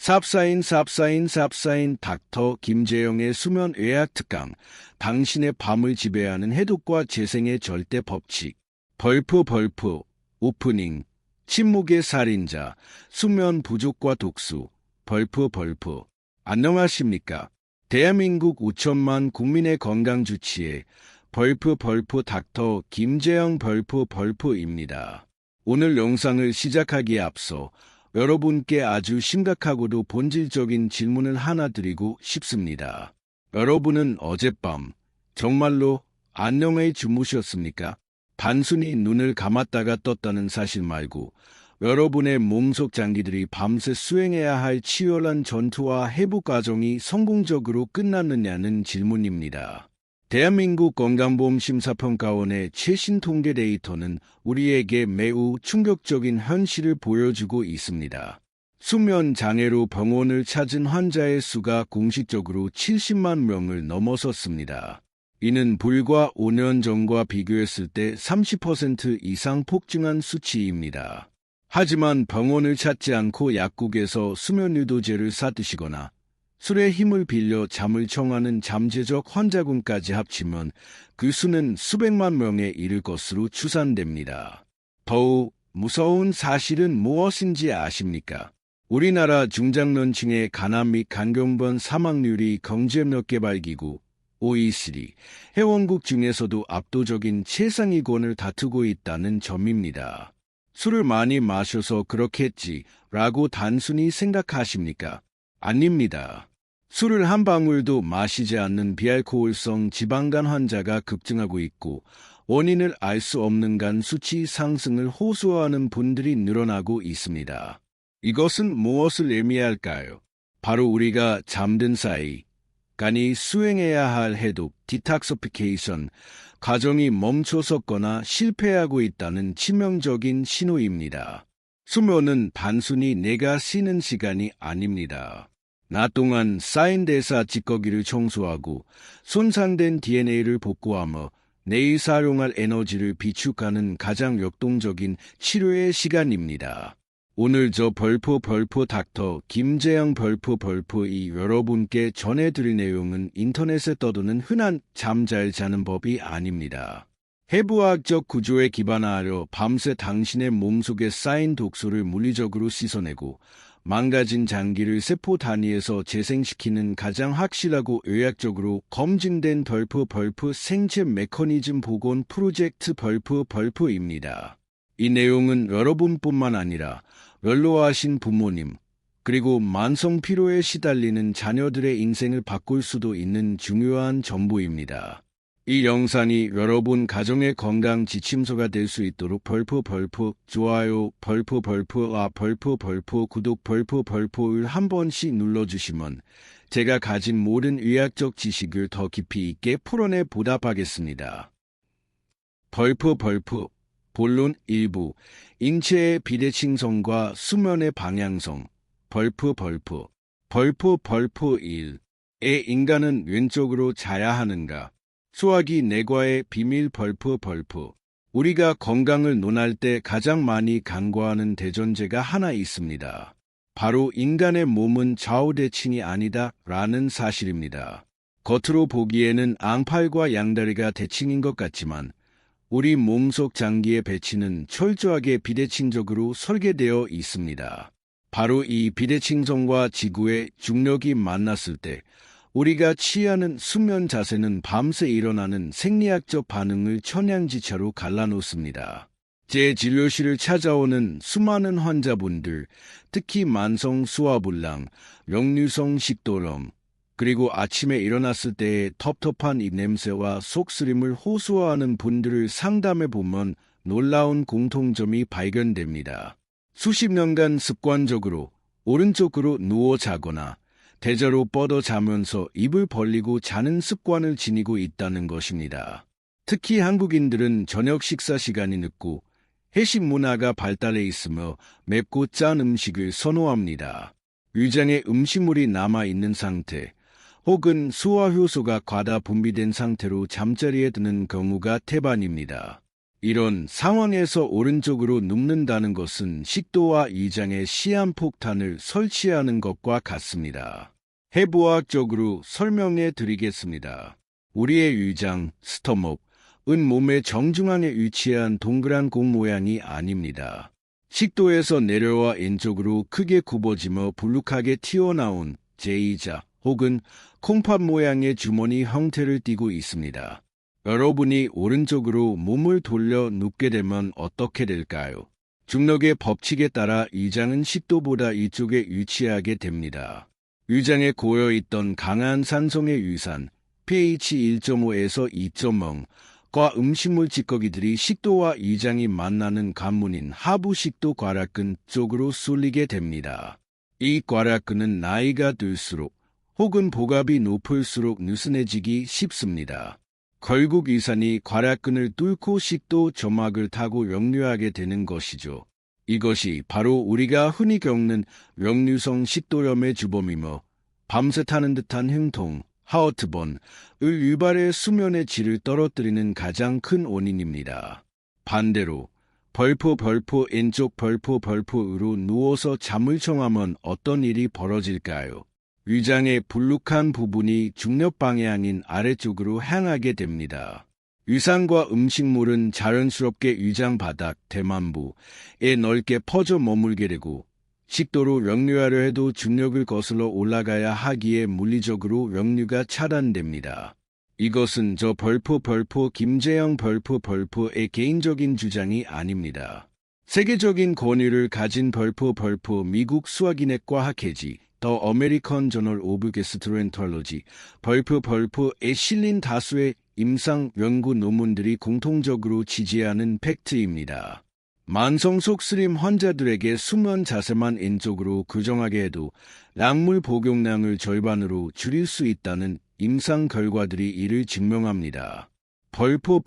삽사인 닥터 김재영의 수면의학 특강, 당신의 밤을 지배하는 해독과 재생의 절대 법칙, 벌프 오프닝, 침묵의 살인자, 수면 부족과 독수, 벌프. 안녕하십니까? 대한민국 5천만 국민의 건강 주치의 벌프 닥터 김재영 벌프입니다. 오늘 영상을 시작하기에 앞서 여러분께 아주 심각하고도 본질적인 질문을 하나 드리고 싶습니다. 여러분은 어젯밤 정말로 안녕히 주무셨습니까? 단순히 눈을 감았다가 떴다는 사실 말고 여러분의 몸속 장기들이 밤새 수행해야 할 치열한 전투와 회복 과정이 성공적으로 끝났느냐는 질문입니다. 대한민국 건강보험심사평가원의 최신 통계 데이터는 우리에게 매우 충격적인 현실을 보여주고 있습니다. 수면 장애로 병원을 찾은 환자의 수가 공식적으로 70만 명을 넘어섰습니다. 이는 불과 5년 전과 비교했을 때 30% 이상 폭증한 수치입니다. 하지만 병원을 찾지 않고 약국에서 수면유도제를 사드시거나 술의 힘을 빌려 잠을 청하는 잠재적 환자군까지 합치면 그 수는 수백만 명에 이를 것으로 추산됩니다. 더욱 무서운 사실은 무엇인지 아십니까? 우리나라 중장년층의 간암 및 간경변 사망률이 경제협력개발기구 OECD 회원국 중에서도 압도적인 최상위권을 다투고 있다는 점입니다. 술을 많이 마셔서 그렇겠지라고 단순히 생각하십니까? 아닙니다. 술을 한 방울도 마시지 않는 비알코올성 지방간 환자가 급증하고 있고 원인을 알 수 없는 간 수치 상승을 호소하는 분들이 늘어나고 있습니다. 이것은 무엇을 의미할까요? 바로 우리가 잠든 사이 간이 수행해야 할 해독, 디톡시피케이션 과정이 멈춰섰거나 실패하고 있다는 치명적인 신호입니다. 수면은 단순히 내가 쉬는 시간이 아닙니다. 낮 동안 쌓인 대사 찌꺼기를 청소하고 손상된 DNA를 복구하며 내일 사용할 에너지를 비축하는 가장 역동적인 치료의 시간입니다. 오늘 저 벌프 닥터 김재영 벌프이 여러분께 전해드릴 내용은 인터넷에 떠도는 흔한 잠 잘 자는 법이 아닙니다. 해부학적 구조에 기반하여 밤새 당신의 몸속에 쌓인 독소를 물리적으로 씻어내고 망가진 장기를 세포 단위에서 재생시키는 가장 확실하고 의학적으로 검증된 벌프 생체 메커니즘 복원 프로젝트 벌프입니다. 이 내용은 여러분뿐만 아니라 연로하신 부모님, 그리고 만성 피로에 시달리는 자녀들의 인생을 바꿀 수도 있는 중요한 정보입니다. 이 영상이 여러분 가정의 건강 지침서가 될 수 있도록 벌프 좋아요 벌프 구독 벌프를 한 번씩 눌러주시면 제가 가진 모든 의학적 지식을 더 깊이 있게 풀어내 보답하겠습니다. 벌프 본론 1부 인체의 비대칭성과 수면의 방향성 벌프 1의 인간은 왼쪽으로 자야 하는가? 수화기 내과의 비밀 벌프 우리가 건강을 논할 때 가장 많이 간과하는 대전제가 하나 있습니다. 바로 인간의 몸은 좌우대칭이 아니다 라는 사실입니다. 겉으로 보기에는 앙팔과 양다리가 대칭인 것 같지만 우리 몸속 장기의 배치는 철저하게 비대칭적으로 설계되어 있습니다. 바로 이 비대칭성과 지구의 중력이 만났을 때 우리가 취하는 수면 자세는 밤새 일어나는 생리학적 반응을 천양지차로 갈라놓습니다. 제 진료실을 찾아오는 수많은 환자분들, 특히 만성 수화불량, 역류성 식도염, 그리고 아침에 일어났을 때의 텁텁한 입냄새와 속쓰림을 호소하는 분들을 상담해보면 놀라운 공통점이 발견됩니다. 수십 년간 습관적으로 오른쪽으로 누워 자거나 대자로 뻗어 자면서 입을 벌리고 자는 습관을 지니고 있다는 것입니다. 특히 한국인들은 저녁 식사 시간이 늦고 회식 문화가 발달해 있으며 맵고 짠 음식을 선호합니다. 위장에 음식물이 남아있는 상태 혹은 소화효소가 과다 분비된 상태로 잠자리에 드는 경우가 태반입니다. 이런 상황에서 오른쪽으로 눕는다는 것은 식도와 위장에 시한폭탄을 설치하는 것과 같습니다. 해부학적으로 설명해 드리겠습니다. 우리의 위장, 스토먹은 몸의 정중앙에 위치한 동그란 공 모양이 아닙니다. 식도에서 내려와 왼쪽으로 크게 굽어지며 불룩하게 튀어나온 제2자 혹은 콩팥 모양의 주머니 형태를 띠고 있습니다. 여러분이 오른쪽으로 몸을 돌려 눕게 되면 어떻게 될까요? 중력의 법칙에 따라 위장은 식도보다 이쪽에 위치하게 됩니다. 위장에 고여있던 강한 산성의 유산 pH 1.5에서 2.0과 음식물 찌꺼기들이 식도와 위장이 만나는 관문인 하부식도 괄약근 쪽으로 쏠리게 됩니다. 이 괄약근은 나이가 들수록 혹은 복압이 높을수록 느슨해지기 쉽습니다. 결국 위산이 괄약근을 뚫고 식도 점막을 타고 역류하게 되는 것이죠. 이것이 바로 우리가 흔히 겪는 역류성 식도염의 주범이며 밤새 타는 듯한 흉통, 하어트번을 유발해 수면의 질을 떨어뜨리는 가장 큰 원인입니다. 반대로 벌포 왼쪽 벌포로 누워서 잠을 청하면 어떤 일이 벌어질까요? 위장의 불룩한 부분이 중력 방향인 아래쪽으로 향하게 됩니다. 위산과 음식물은 자연스럽게 위장 바닥, 대만부에 넓게 퍼져 머물게 되고 식도로 역류하려 해도 중력을 거슬러 올라가야 하기에 물리적으로 역류가 차단됩니다. 이것은 저 벌포 김재영 벌포의 개인적인 주장이 아닙니다. 세계적인 권위를 가진 벌포 미국 수학인의 과학회지 더 어메리컨 저널 오브 게스트로엔터롤로지 벌포에 실린 다수의 임상 연구 논문들이 공통적으로 지지하는 팩트입니다. 만성 속쓰림 환자들에게 수면 자세만 왼쪽으로 교정하게 해도 약물 복용량을 절반으로 줄일 수 있다는 임상 결과들이 이를 증명합니다. 벌포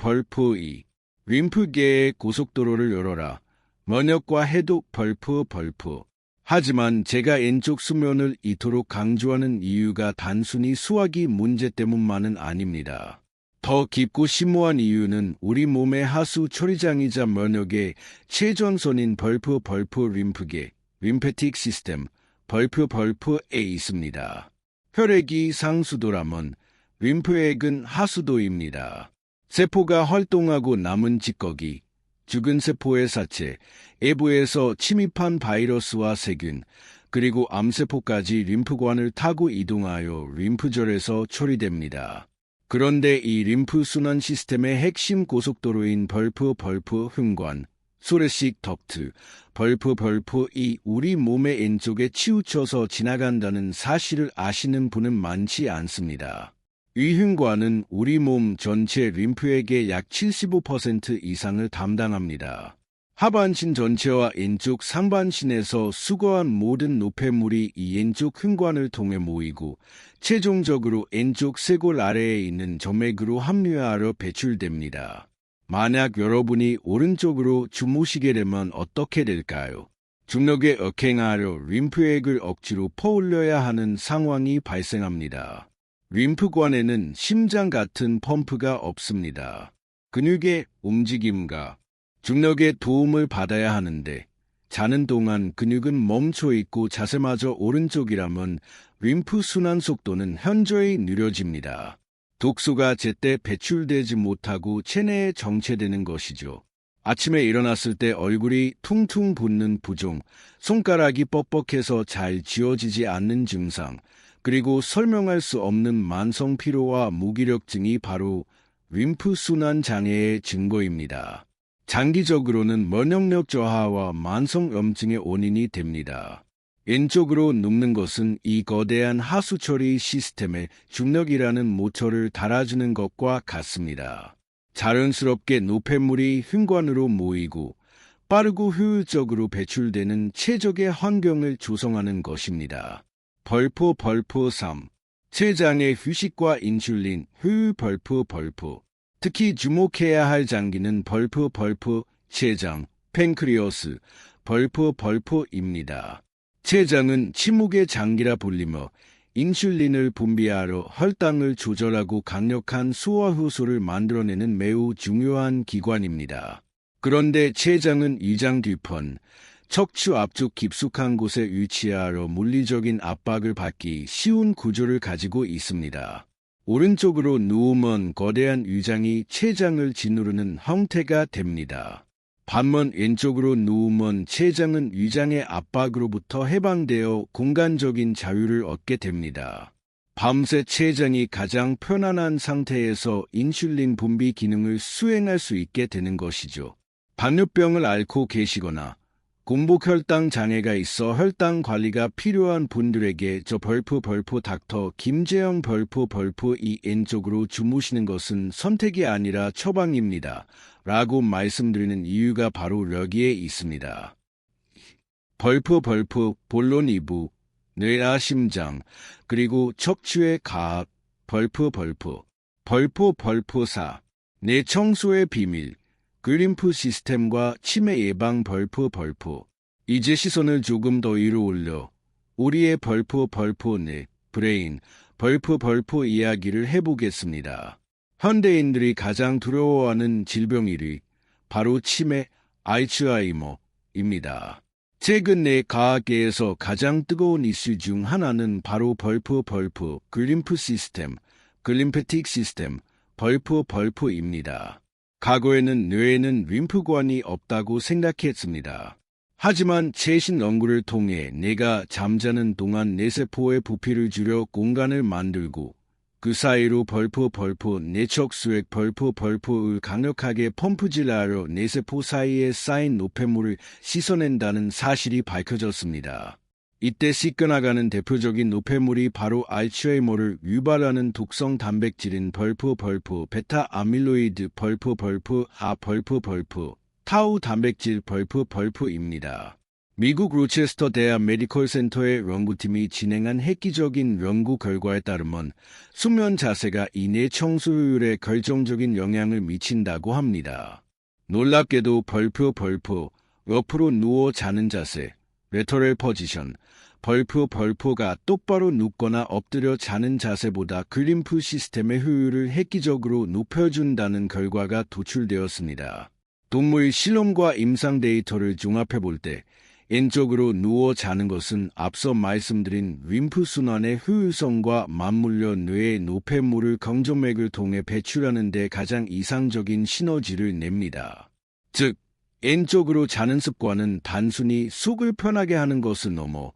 2. 림프계의 고속도로를 열어라. 면역과 해독 벌포. 하지만 제가 왼쪽 수면을 이토록 강조하는 이유가 단순히 수학이 문제 때문만은 아닙니다. 더 깊고 심오한 이유는 우리 몸의 하수 처리장이자 면역의 최전선인 벌포 림프계, 림페틱 시스템, 벌포에 있습니다. 혈액이 상수도라면 림프액은 하수도입니다. 세포가 활동하고 남은 찌꺼기, 죽은 세포의 사체, 외부에서 침입한 바이러스와 세균, 그리고 암세포까지 림프관을 타고 이동하여 림프절에서 처리됩니다. 그런데 이 림프 순환 시스템의 핵심 고속도로인 벌포 흉관, 소레식 덕트, 벌포이 우리 몸의 왼쪽에 치우쳐서 지나간다는 사실을 아시는 분은 많지 않습니다. 이 흉관은 우리 몸 전체 림프액의 약 75% 이상을 담당합니다. 하반신 전체와 왼쪽 상반신에서 수거한 모든 노폐물이 이 왼쪽 흉관을 통해 모이고 최종적으로 왼쪽 쇄골 아래에 있는 점액으로 합류하여 배출됩니다. 만약 여러분이 오른쪽으로 주무시게 되면 어떻게 될까요? 중력에 역행하려 림프액을 억지로 퍼올려야 하는 상황이 발생합니다. 림프관에는 심장 같은 펌프가 없습니다. 근육의 움직임과 중력의 도움을 받아야 하는데 자는 동안 근육은 멈춰 있고 자세마저 오른쪽이라면 림프 순환 속도는 현저히 느려집니다. 독소가 제때 배출되지 못하고 체내에 정체되는 것이죠. 아침에 일어났을 때 얼굴이 퉁퉁 붓는 부종, 손가락이 뻑뻑해서 잘 지워지지 않는 증상, 그리고 설명할 수 없는 만성 피로와 무기력증이 바로 림프 순환 장애의 증거입니다. 장기적으로는 면역력 저하와 만성 염증의 원인이 됩니다. 왼쪽으로 눕는 것은 이 거대한 하수 처리 시스템에 중력이라는 모터를 달아주는 것과 같습니다. 자연스럽게 노폐물이 흉관으로 모이고 빠르고 효율적으로 배출되는 최적의 환경을 조성하는 것입니다. 벌포 3. 췌장의 휴식과 인슐린, 효율 벌포. 특히 주목해야 할 장기는 벌포, 췌장, 팬크리어스, 벌포입니다. 췌장은 침묵의 장기라 불리며 인슐린을 분비하러 혈당을 조절하고 강력한 소화효소를 만들어내는 매우 중요한 기관입니다. 그런데 췌장은 위장 뒤편, 척추 앞쪽 깊숙한 곳에 위치하여 물리적인 압박을 받기 쉬운 구조를 가지고 있습니다. 오른쪽으로 누우면 거대한 위장이 췌장을 짓누르는 형태가 됩니다. 반면 왼쪽으로 누우면 췌장은 위장의 압박으로부터 해방되어 공간적인 자유를 얻게 됩니다. 밤새 췌장이 가장 편안한 상태에서 인슐린 분비 기능을 수행할 수 있게 되는 것이죠. 당뇨병을 앓고 계시거나 공복혈당 장애가 있어 혈당 관리가 필요한 분들에게 저 닥터 김재영 이 왼쪽으로 주무시는 것은 선택이 아니라 처방입니다. 라고 말씀드리는 이유가 바로 여기에 있습니다. 본론 2부, 뇌와 심장, 그리고 척추의 가악, 벌프 4, 뇌 청소의 비밀, 글림프 시스템과 치매 예방 벌프. 이제 시선을 조금 더 위로 올려 우리의 뇌, 브레인, 벌프 이야기를 해보겠습니다. 현대인들이 가장 두려워하는 질병 1위, 바로 치매, 알츠하이머입니다. 최근 내 과학계에서 가장 뜨거운 이슈 중 하나는 바로 글림프 시스템, 글림페틱 시스템, 벌프입니다. 과거에는 뇌에는 림프관이 없다고 생각했습니다. 하지만 최신 연구를 통해 뇌가 잠자는 동안 뇌세포의 부피를 줄여 공간을 만들고 그 사이로 내척수액 벌프를 강력하게 펌프질하여 뇌세포 사이에 쌓인 노폐물을 씻어낸다는 사실이 밝혀졌습니다. 이때 씻겨나가는 대표적인 노폐물이 바로 알츠하이머를 유발하는 독성 단백질인 베타 아밀로이드 타우 단백질 벌프입니다. 미국 로체스터 대학 메디컬 센터의 연구팀이 진행한 획기적인 연구 결과에 따르면 수면 자세가 이내 청소율에 결정적인 영향을 미친다고 합니다. 놀랍게도 옆으로 누워 자는 자세, 레터럴 포지션, 벌프가 똑바로 눕거나 엎드려 자는 자세보다 글림프 시스템의 효율을 획기적으로 높여준다는 결과가 도출되었습니다. 동물 실험과 임상 데이터를 종합해 볼 때 왼쪽으로 누워 자는 것은 앞서 말씀드린 림프 순환의 효율성과 맞물려 뇌의 노폐물을 경정맥을 통해 배출하는 데 가장 이상적인 시너지를 냅니다. 즉, 왼쪽으로 자는 습관은 단순히 속을 편하게 하는 것을 넘어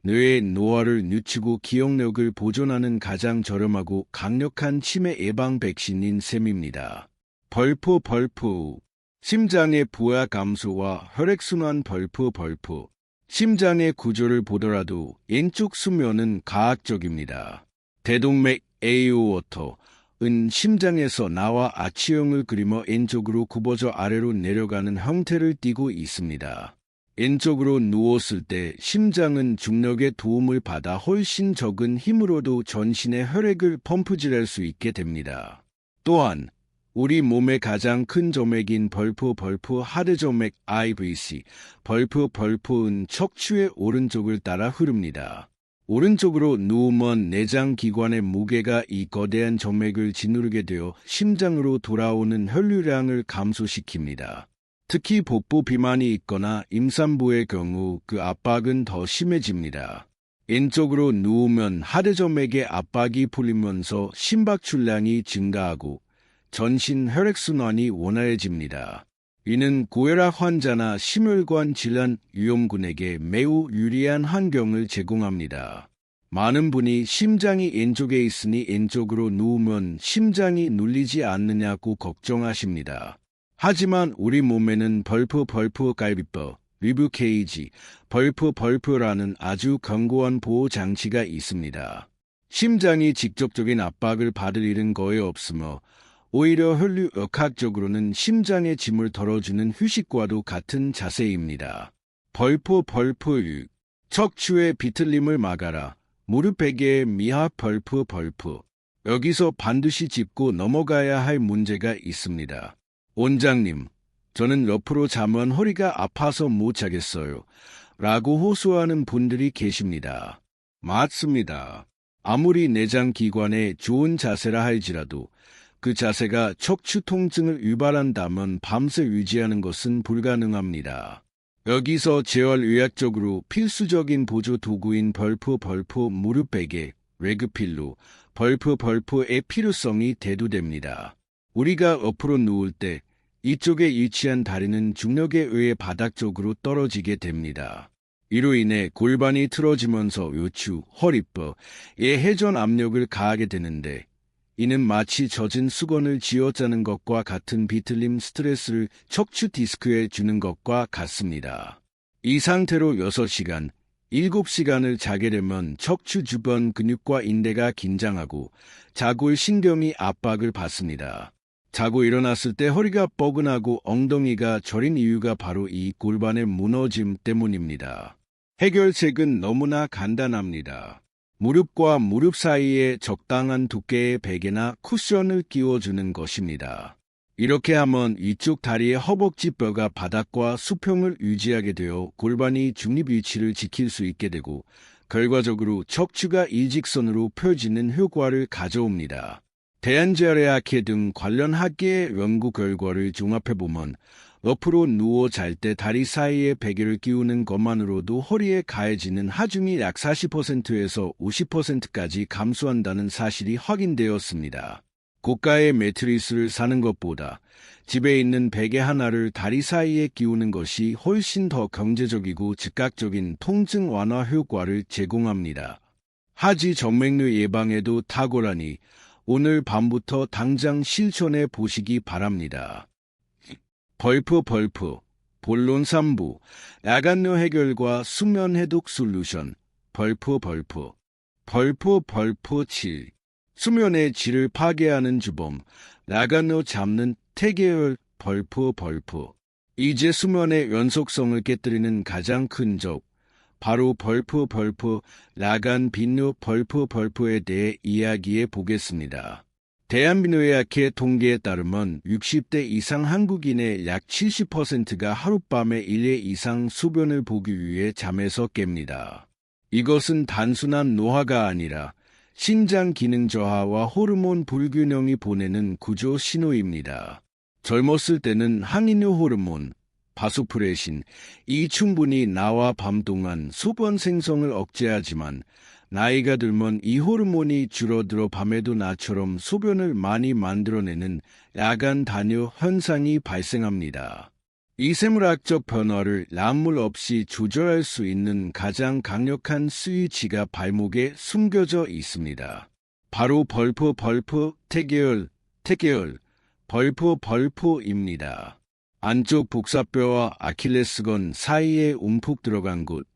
뇌의 노화를 늦추고 기억력을 보존하는 가장 저렴하고 강력한 치매 예방 백신인 셈입니다. 벌프 심장의 부하 감소와 혈액순환 벌프 심장의 구조를 보더라도 왼쪽 수면은 과학적입니다. 대동맥 에이오워터은 심장에서 나와 아치형을 그리며 왼쪽으로 굽어져 아래로 내려가는 형태를 띠고 있습니다. 왼쪽으로 누웠을 때 심장은 중력의 도움을 받아 훨씬 적은 힘으로도 전신에 혈액을 펌프질할 수 있게 됩니다. 또한 우리 몸의 가장 큰 점액인 벌프 하드점액 IVC, 벌프은 척추의 오른쪽을 따라 흐릅니다. 오른쪽으로 누우면 내장 기관의 무게가 이 거대한 점액을 짓누르게 되어 심장으로 돌아오는 혈류량을 감소시킵니다. 특히 복부 비만이 있거나 임산부의 경우 그 압박은 더 심해집니다. 왼쪽으로 누우면 하드점액의 압박이 풀리면서 심박출량이 증가하고 전신 혈액순환이 원활해집니다. 이는 고혈압 환자나 심혈관 질환 위험군에게 매우 유리한 환경을 제공합니다. 많은 분이 심장이 왼쪽에 있으니 왼쪽으로 누우면 심장이 눌리지 않느냐고 걱정하십니다. 하지만 우리 몸에는 갈비뼈, 리브 케이지, 벌프라는 아주 견고한 보호 장치가 있습니다. 심장이 직접적인 압박을 받을 일은 거의 없으며 오히려 혈류 역학적으로는 심장의 짐을 덜어주는 휴식과도 같은 자세입니다. 벌프 척추의 비틀림을 막아라. 무릎 베개의 미합 벌프 여기서 반드시 짚고 넘어가야 할 문제가 있습니다. 원장님, 저는 옆으로 자면 허리가 아파서 못 자겠어요. 라고 호소하는 분들이 계십니다. 맞습니다. 아무리 내장 기관에 좋은 자세라 할지라도 그 자세가 척추 통증을 유발한다면 밤새 유지하는 것은 불가능합니다. 여기서 재활의학적으로 필수적인 보조 도구인 벌프 무릎 베개, 레그필로, 벌프의 필요성이 대두됩니다. 우리가 옆으로 누울 때 이쪽에 위치한 다리는 중력에 의해 바닥 쪽으로 떨어지게 됩니다. 이로 인해 골반이 틀어지면서 요추, 허리뼈에 회전 압력을 가하게 되는데 이는 마치 젖은 수건을 쥐어짜는 것과 같은 비틀림 스트레스를 척추 디스크에 주는 것과 같습니다. 이 상태로 6시간, 7시간을 자게 되면 척추 주변 근육과 인대가 긴장하고 자골 신경이 압박을 받습니다. 자고 일어났을 때 허리가 뻐근하고 엉덩이가 저린 이유가 바로 이 골반의 무너짐 때문입니다. 해결책은 너무나 간단합니다. 무릎과 무릎 사이에 적당한 두께의 베개나 쿠션을 끼워주는 것입니다. 이렇게 하면 이쪽 다리의 허벅지 뼈가 바닥과 수평을 유지하게 되어 골반이 중립 위치를 지킬 수 있게 되고 결과적으로 척추가 일직선으로 펴지는 효과를 가져옵니다. 대한재활의학회 등 관련 학계의 연구 결과를 종합해보면 옆으로 누워 잘 때 다리 사이에 베개를 끼우는 것만으로도 허리에 가해지는 하중이 약 40%에서 50%까지 감소한다는 사실이 확인되었습니다. 고가의 매트리스를 사는 것보다 집에 있는 베개 하나를 다리 사이에 끼우는 것이 훨씬 더 경제적이고 즉각적인 통증 완화 효과를 제공합니다. 하지 정맥류 예방에도 탁월하니 오늘 밤부터 당장 실천해 보시기 바랍니다. 벌프 본론 3부 야간뇨 해결과 수면 해독 솔루션 벌프 7 수면의 질을 파괴하는 주범 야간뇨 잡는 태계열 벌프 이제 수면의 연속성을 깨뜨리는 가장 큰 적 바로 벌프 야간 빈뇨 벌프에 대해 이야기해 보겠습니다. 대한민의학회 통계에 따르면 60대 이상 한국인의 약 70%가 하룻밤에 1회 이상 소변을 보기 위해 잠에서 깹니다. 이것은 단순한 노화가 아니라 신장 기능 저하와 호르몬 불균형이 보내는 구조 신호입니다. 젊었을 때는 항인효 호르몬, 바소프레신이 충분히 낮과 밤 동안 소변 생성을 억제하지만 나이가 들면 이 호르몬이 줄어들어 밤에도 낮처럼 소변을 많이 만들어내는 야간 단뇨 현상이 발생합니다. 이 생물학적 변화를 약물 없이 조절할 수 있는 가장 강력한 스위치가 발목에 숨겨져 있습니다. 바로 벌프 태계열 벌프입니다. 안쪽 복사뼈와 아킬레스건 사이에 움푹 들어간 곳,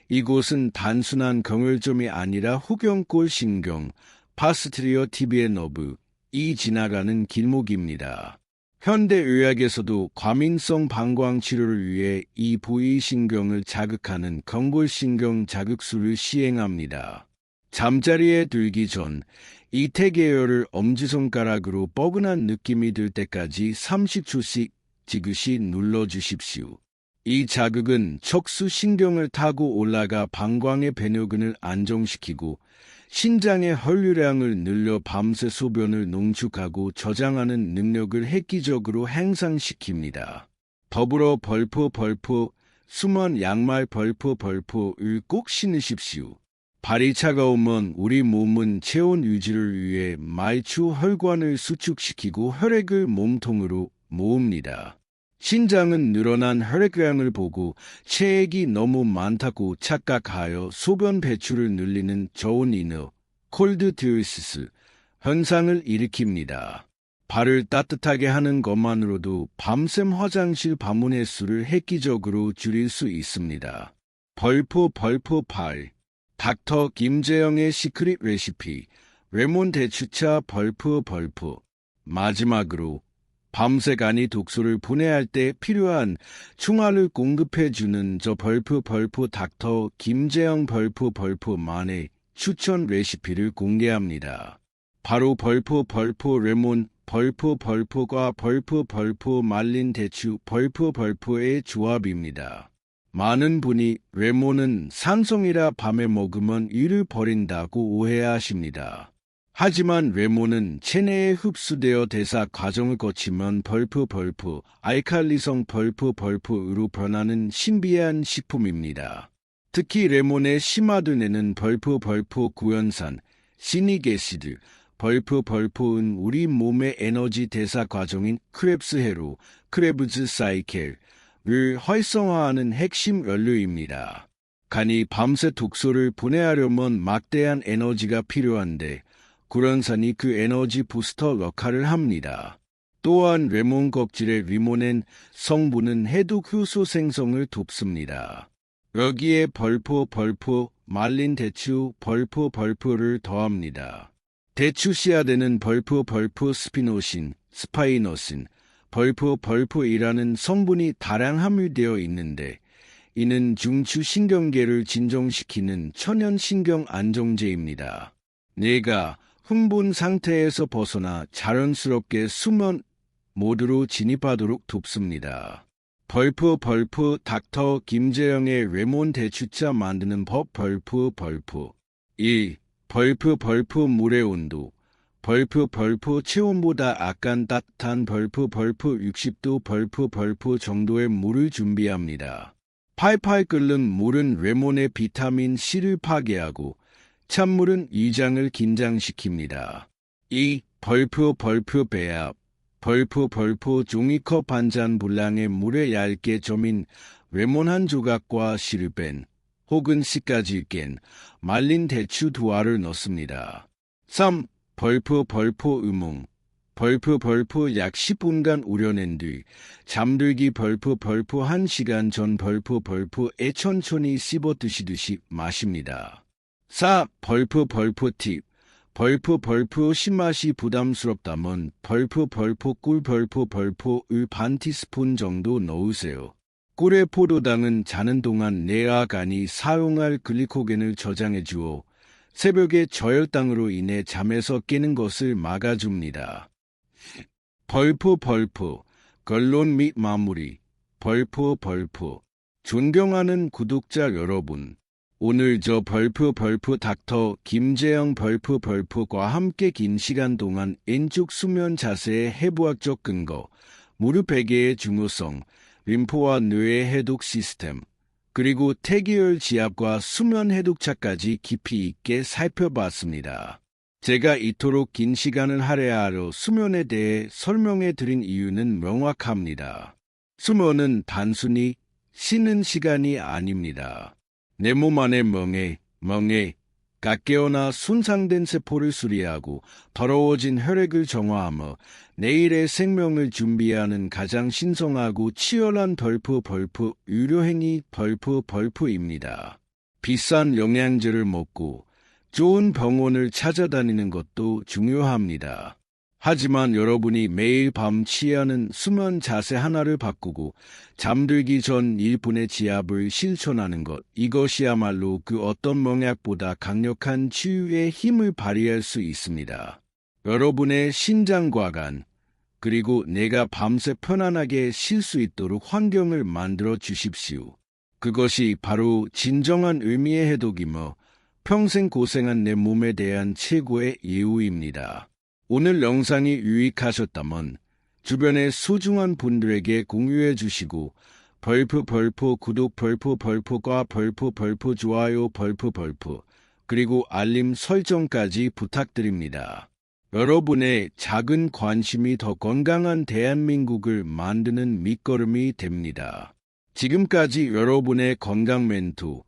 이곳은 단순한 경혈점이 아니라 후경골 신경, 파스티리어 티비에 너브이 지나가는 길목입니다. 현대의학에서도 과민성 방광 치료를 위해 이 부위 신경을 자극하는 경골신경 자극술을 시행합니다. 잠자리에 들기 전 이 태계열을 엄지손가락으로 뻐근한 느낌이 들 때까지 30초씩 지그시 눌러주십시오. 이 자극은 척수 신경을 타고 올라가 방광의 배뇨근을 안정시키고 신장의 혈류량을 늘려 밤새 소변을 농축하고 저장하는 능력을 획기적으로 향상시킵니다. 더불어 벌프 수면 양말 벌프를 꼭 신으십시오. 발이 차가우면 우리 몸은 체온 유지를 위해 말초 혈관을 수축시키고 혈액을 몸통으로 모읍니다. 신장은 늘어난 혈액량을 보고 체액이 너무 많다고 착각하여 소변 배출을 늘리는 저온 인후, 콜드 디우시스 현상을 일으킵니다. 발을 따뜻하게 하는 것만으로도 밤샘 화장실 방문 횟수를 획기적으로 줄일 수 있습니다. 벌프 8 닥터 김재영의 시크릿 레시피 레몬 대추차 벌프 마지막으로 밤새 간이 독소를 분해할 때 필요한 충화를 공급해주는 저 벌프 닥터 김재영 벌프만의 추천 레시피를 공개합니다. 바로 벌프 레몬 벌프과 벌프 말린 대추 벌프의 조합입니다. 많은 분이 레몬은 산성이라 밤에 먹으면 이를 버린다고 오해하십니다. 하지만 레몬은 체내에 흡수되어 대사 과정을 거치면 알칼리성 벌프으로 변하는 신비한 식품입니다. 특히 레몬의 심화되는 구연산, 시닉애시드, 벌프은 우리 몸의 에너지 대사 과정인 크레브즈 사이클을 활성화하는 핵심 연료입니다. 간이 밤새 독소를 분해하려면 막대한 에너지가 필요한데 구연산이 그 에너지 부스터 역할을 합니다. 또한 레몬 껍질의 리모넨 성분은 해독 효소 생성을 돕습니다. 여기에 말린 대추 벌프를 더합니다. 대추 씨앗에는 스파이노신, 벌프이라는 성분이 다량 함유되어 있는데 이는 중추 신경계를 진정시키는 천연 신경 안정제입니다. 뇌가 흥분 상태에서 벗어나 자연스럽게 수면 모드로 진입하도록 돕습니다. 닥터 김재영의 레몬 대추차 만드는 법 벌프 1. 물의 온도 체온보다 약간 따뜻한 60도 정도의 물을 준비합니다. 팔팔 끓는 물은 레몬의 비타민 C를 파괴하고 찬물은 위장을 긴장시킵니다. 2. 배합 종이컵 한 잔 분량의 물에 얇게 저민 레몬 한 조각과 씨를 뺀 혹은 씨까지 깬 말린 대추 2알을 넣습니다. 3. 음ung 약 10분간 우려낸 뒤 잠들기 1시간 전 벌프에 천천히 씹어 드시듯이 마십니다. 4. 팁 신맛이 부담스럽다면 꿀을 반 티스푼 정도 넣으세요. 꿀의 포도당은 자는 동안 뇌와 간이 사용할 글리코겐을 저장해주어 새벽에 저혈당으로 인해 잠에서 깨는 것을 막아줍니다. 결론 및 마무리 존경하는 구독자 여러분, 오늘 저 닥터 김재영 벌프과 함께 긴 시간 동안 왼쪽 수면 자세의 해부학적 근거, 무릎 베개의 중요성, 림프와 뇌의 해독 시스템, 그리고 태기열 지압과 수면 해독차까지 깊이 있게 살펴봤습니다. 제가 이토록 긴 시간을 할애하여 수면에 대해 설명해 드린 이유는 명확합니다. 수면은 단순히 쉬는 시간이 아닙니다. 내 몸 안의 깨어나 손상된 세포를 수리하고 더러워진 혈액을 정화하며 내일의 생명을 준비하는 가장 신성하고 치열한 유료행위 벌프입니다. 비싼 영양제를 먹고 좋은 병원을 찾아다니는 것도 중요합니다. 하지만 여러분이 매일 밤 취하는 수면 자세 하나를 바꾸고 잠들기 전 1분의 지압을 실천하는 것, 이것이야말로 그 어떤 명약보다 강력한 치유의 힘을 발휘할 수 있습니다. 여러분의 신장과 간, 그리고 내가 밤새 편안하게 쉴 수 있도록 환경을 만들어 주십시오. 그것이 바로 진정한 의미의 해독이며 평생 고생한 내 몸에 대한 최고의 예우입니다. 오늘 영상이 유익하셨다면 주변의 소중한 분들에게 공유해 주시고 구독 좋아요 그리고 알림 설정까지 부탁드립니다. 여러분의 작은 관심이 더 건강한 대한민국을 만드는 밑거름이 됩니다. 지금까지 여러분의 건강 멘토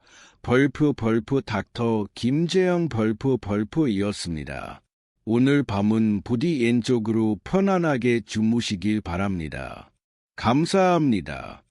닥터 김재영 벌프이었습니다. 오늘 밤은 부디 왼쪽으로 편안하게 주무시길 바랍니다. 감사합니다.